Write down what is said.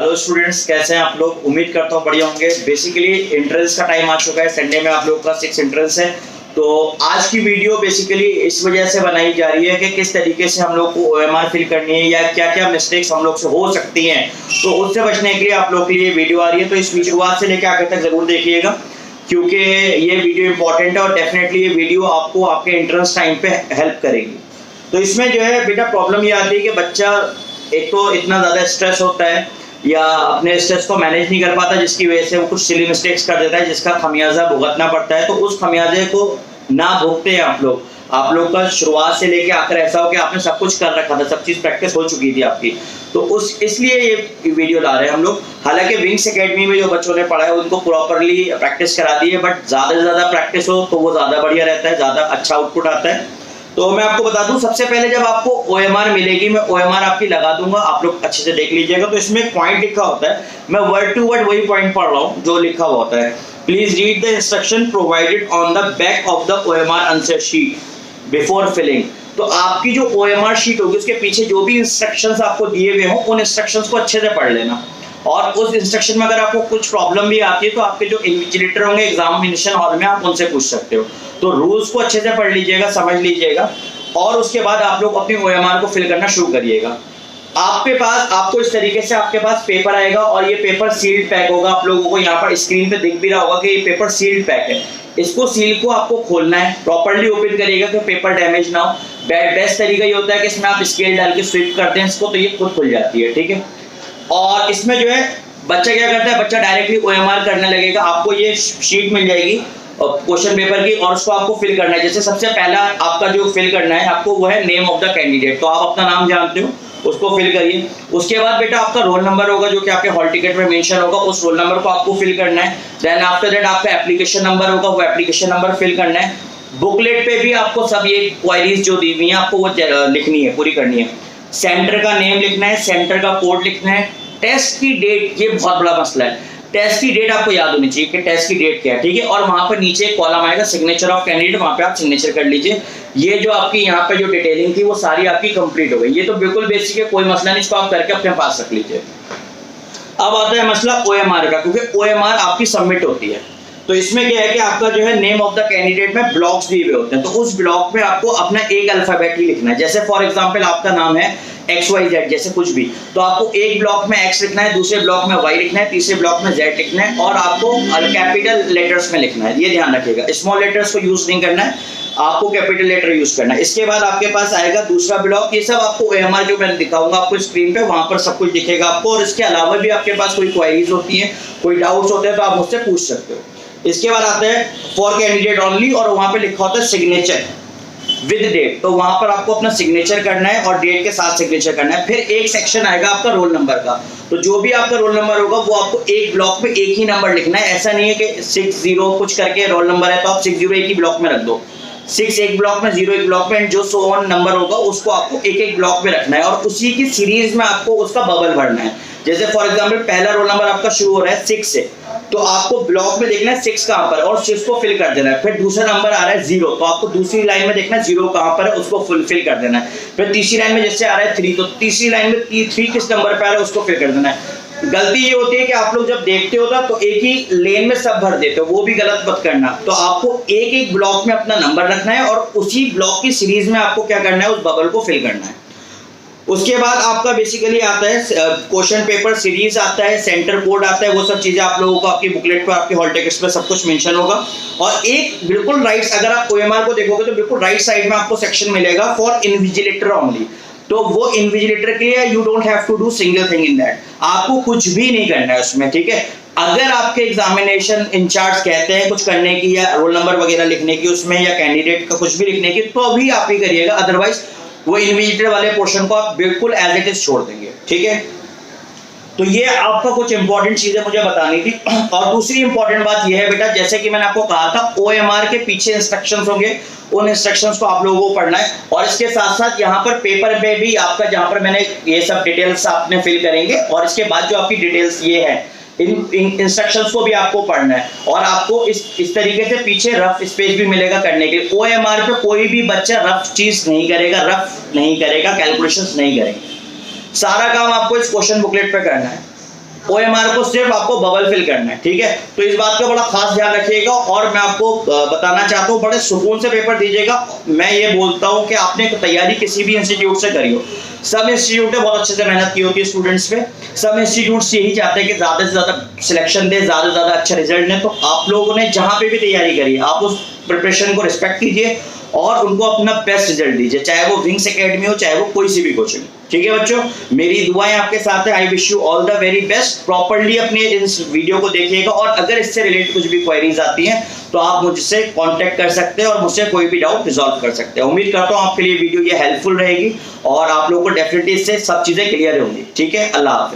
Hello students, कैसे हैं आप लोग। उम्मीद करता हूँ बढ़िया होंगे। बेसिकली एंट्रेंस का टाइम आ चुका है, संडे में आप लोगों का 6 एंट्रेंस है। तो आज की वीडियो बेसिकली इस वजह से बनाई जा रही है कि किस तरीके से हम लोग को ओएमआर फिल करनी है या क्या क्या मिस्टेक्स हम लोग से हो सकती हैं, तो उससे बचने के लिए आप लोग के लिए वीडियो आ रही है। तो इस शुरुआत से लेकर आगे तक जरूर देखिएगा, क्योंकि ये वीडियो इंपॉर्टेंट है और डेफिनेटली ये वीडियो आपको आपके एंट्रेंस टाइम पे हेल्प करेगी। तो इसमें जो है बेटा प्रॉब्लम ये आती है कि बच्चा एक तो इतना ज़्यादा स्ट्रेस होता है या अपने स्ट्रेस को मैनेज नहीं कर पाता, जिसकी वजह से वो कुछ सिली मिस्टेक्स कर देता है जिसका खमियाजा भुगतना पड़ता है। तो उस खमियाजे को ना भुगते हैं आप लोग का शुरुआत से लेके आकर ऐसा हो कि आपने सब कुछ कर रखा था, सब चीज़ प्रैक्टिस हो चुकी थी आपकी। तो इसलिए ये वीडियो ला रहे हैं हम लोग। हालांकि विंग्स एकेडमी में जो बच्चों ने पढ़ा है उनको प्रॉपरली प्रैक्टिस करा दी है, बट ज़्यादा से ज़्यादा प्रैक्टिस हो तो वो ज़्यादा बढ़िया रहता है, ज़्यादा अच्छा आउटपुट आता है। तो मैं आपको बता दूं, सबसे पहले जब आपको ओएमआर मिलेगी, मैं ओएमआर आपकी लगा दूंगा, आप लोग अच्छे से देख लीजिएगा। तो इसमें एक पॉइंट लिखा होता है, मैं वर्ड टू वर्ड वही पॉइंट पढ़ रहा हूं जो लिखा हुआ होता है। Please read the instruction provided on the back of the OMR answer sheet before filling. तो आपकी जो ओएमआर शीट होगी उसके पीछे जो भी इंस्ट्रक्शंस आपको दिए हुए हों उन इंस्ट्रक्शंस को अच्छे से पढ़ लेना। और उस इंस्ट्रक्शन में अगर आपको कुछ प्रॉब्लम भी आती है तो आपके जो इन्विजिलेटर होंगे एग्जामिनेशन हॉल में आप उनसे पूछ सकते हो। तो रूल्स को अच्छे से पढ़ लीजिएगा, समझ लीजिएगा, और उसके बाद आप लोग अपनी ओएमआर को फिल करना शुरू करिएगा। आपको इस तरीके से आपके पास पेपर आएगा और ये पेपर सील्ड पैक होगा। आप लोगों को यहाँ पर स्क्रीन पे दिख भी रहा होगा कि ये पेपर सील्ड पैक है। इसको सील को आपको खोलना है, प्रॉपर्ली ओपन करिएगा कि पेपर डैमेज ना हो। बेस्ट तरीका ये होता है कि इसमें आप स्केल डाल के स्विप करते हैं इसको, तो ये खुद खुल जाती है, ठीक है। और इसमें जो है बच्चा क्या करता है, बच्चा डायरेक्टली ओएमआर करने लगेगा। आपको ये शीट मिल जाएगी क्वेश्चन पेपर की और उसको आपको फिल करना है। जैसे सबसे पहला आपका जो फिल करना है आपको वो है नेम ऑफ द कैंडिडेट। तो आप अपना नाम जानते हो, उसको फिल करिए। उसके बाद बेटा आपका रोल नंबर होगा जो कि आपके हॉल टिकट में मेंशन होगा, उस रोल नंबर को आपको फिल करना है। देन आफ्टर दैट आपका एप्लीकेशन नंबर होगा, वो एप्लीकेशन नंबर फिल करना है। बुकलेट पे भी आपको सब ये क्वेरीज जो दी हुई है आपको वो लिखनी है, पूरी करनी है। सेंटर का नेम लिखना है, सेंटर का कोड लिखना है। टेस्ट की डेट, ये बहुत बड़ा मसला है। टेस्ट की डेट आपको याद होनी चाहिए कि टेस्ट की डेट क्या है, ठीक है। और वहां पर नीचे एक कॉलम आएगा सिग्नेचर ऑफ कैंडिडेट, वहां पे आप सिग्नेचर कर लीजिए। ये जो आपकी यहाँ पे जो डिटेलिंग थी वो सारी आपकी कंप्लीट हो गई। ये तो बिल्कुल बेसिक है, कोई मसला नहीं, इसको आप करके अपने पास रख लीजिए। अब आता है मसला ओएमआर का, क्योंकि ओएमआर आपकी सबमिट होती है। तो इसमें क्या है कि आपका जो है नेम ऑफ द कैंडिडेट में ब्लॉक्स दिए हुए होते हैं। तो उस ब्लॉक में आपको अपना एक अल्फाबेट ही लिखना है। जैसे फॉर एग्जांपल आपका नाम है XYZ, जैसे कुछ भी, तो आपको एक ब्लॉक में X लिखना है, दूसरे ब्लॉक में Y लिखना है, तीसरे ब्लॉक में Z लिखना है, और आपको कैपिटल लेटर्स में लिखना है। ये ध्यान रखिएगा, स्मॉल लेटर्स को यूज नहीं करना है, आपको कैपिटल लेटर यूज करना है। इसके बाद आपके पास आएगा दूसरा ब्लॉक। ये सब आपको ओएमआर जो मैं दिखाऊंगा आपको स्क्रीन पे, वहां पर सब कुछ दिखेगा आपको। और इसके अलावा भी आपके पास कोई क्वेरीज होती है, कोई डाउट्स होते हैं तो आप मुझसे पूछ सकते हो। इसके बाद आता है फॉर कैंडिडेट ओनली, और वहां पे लिखा होता है सिग्नेचर विद डेट। तो वहां पर आपको अपना सिग्नेचर करना है और डेट के साथ सिग्नेचर करना है। फिर एक सेक्शन आएगा आपका रोल नंबर का। तो जो भी आपका रोल नंबर होगा वो आपको एक ब्लॉक में एक ही नंबर लिखना है। ऐसा नहीं है कि 60 कुछ करके रोल नंबर है तो आप 60 एक ही ब्लॉक में रख दो, 6 एक ब्लॉक में, 0 एक ब्लॉक में, जो सो ऑन नंबर होगा उसको आपको एक एक ब्लॉक में रखना है और उसी की सीरीज में आपको उसका बबल भरना है। जैसे फॉर एग्जांपल पहला रोल नंबर आपका शुरू हो रहा है 6 से, तो आपको ब्लॉक में देखना है 6 कहां पर और 6 को फिल कर देना है। फिर दूसरा नंबर आ रहा है 0, तो आपको दूसरी लाइन में देखना है 0 कहां पर है, उसको फिल कर देना है। फिर तीसरी लाइन में जैसे आ रहा है 3, तो तीसरी लाइन में 3 किस नंबर पर आ रहा है उसको फिल कर देना है। गलती ये होती है कि आप लोग जब देखते हो ना तो एक ही लेन में सब भर देते हो, वो भी गलत मत करना। तो आपको एक एक ब्लॉक में अपना नंबर रखना है और उसी ब्लॉक की सीरीज में आपको क्या करना है, उस बबल को फिल करना है। उसके बाद आपका बेसिकली आता है क्वेश्चन पेपर सीरीज आता है, सेंटर कोड आता है, वो सब चीजें आप लोगों को आपकी बुकलेट पर, आपके हॉल टिकट्स पे सब कुछ मेंशन होगा। और एक बिल्कुल राइट, अगर आप ओएमआर को देखोगे तो बिल्कुल राइट साइड में आपको सेक्शन मिलेगा फॉर इन्विजिलेटर ओनली। तो वो इन्विजिलेटर के लिए you don't have to do single thing in that, आपको कुछ भी नहीं करना है उसमें, ठीक है। अगर आपके एग्जामिनेशन इंचार्ज कहते हैं कुछ करने की या रोल नंबर वगैरह लिखने की उसमें या कैंडिडेट का कुछ भी लिखने की, तो अभी आप ही करिएगा, अदरवाइज वो इन्विजिलेटर वाले पोर्शन को आप बिल्कुल एज इट इज छोड़ देंगे, ठीक है। तो ये आपका कुछ इंपॉर्टेंट चीजें मुझे बतानी थी। और दूसरी इंपॉर्टेंट बात यह है बेटा, जैसे कि मैंने आपको कहा था ओएमआर के पीछे इंस्ट्रक्शंस होंगे, उन इंस्ट्रक्शंस को आप लोगों को पढ़ना है। और इसके साथ साथ यहाँ पर पेपर पे भी आपका, जहाँ पर मैंने ये सब डिटेल्स आपने फिल करेंगे और इसके बाद जो आपकी डिटेल्स ये है, इन इंस्ट्रक्शंस को भी आपको पढ़ना है। और आपको इस तरीके से पीछे रफ स्पेस भी मिलेगा करने के लिए। ओएमआर पे कोई भी बच्चा रफ चीज नहीं करेगा, रफ नहीं करेगा, कैलकुलेशंस नहीं करेंगे। सारा काम आपको इस क्वेश्चन बुकलेट पे करना है। OMR को सिर्फ आपको बबल फिल करना है, ठीक है। तो इस बात का बड़ा खास ध्यान रखिएगा और मैं आपको बताना चाहता हूँ बड़े सुकून से पेपर दीजिएगा। मैं ये बोलता हूँ कि आपने तैयारी किसी भी इंस्टीट्यूट से करी हो, सब इंस्टीट्यूट ने बहुत अच्छे से मेहनत की होती है स्टूडेंट्स पे, सब इंस्टीट्यूट्स यही चाहते हैं कि ज्यादा से ज्यादा सिलेक्शन दे, ज्यादा से ज्यादा अच्छा रिजल्ट दे। तो आप लोगों ने जहां पे भी तैयारी करी है आप उस प्रिपरेशन को रिस्पेक्ट कीजिए और उनको अपना बेस्ट रिजल्ट दीजिए, चाहे वो विंग्स एकेडमी हो चाहे वो कोई सी भी कोचिंग, ठीक है बच्चों। मेरी दुआएं आपके साथ है। I wish you all the very best. Properly अपने इस वीडियो को देखिएगा और अगर इससे रिलेटेड कुछ भी क्वेरीज आती हैं तो आप मुझसे कांटेक्ट कर सकते हैं और मुझसे कोई भी डाउट रिजॉल्व कर सकते हैं। उम्मीद करता हूं आपके लिए वीडियो ये हेल्पफुल रहेगी और आप लोगों को डेफिनेटली इससे सब चीजें क्लियर होंगी, ठीक है। अल्लाह हाफिज।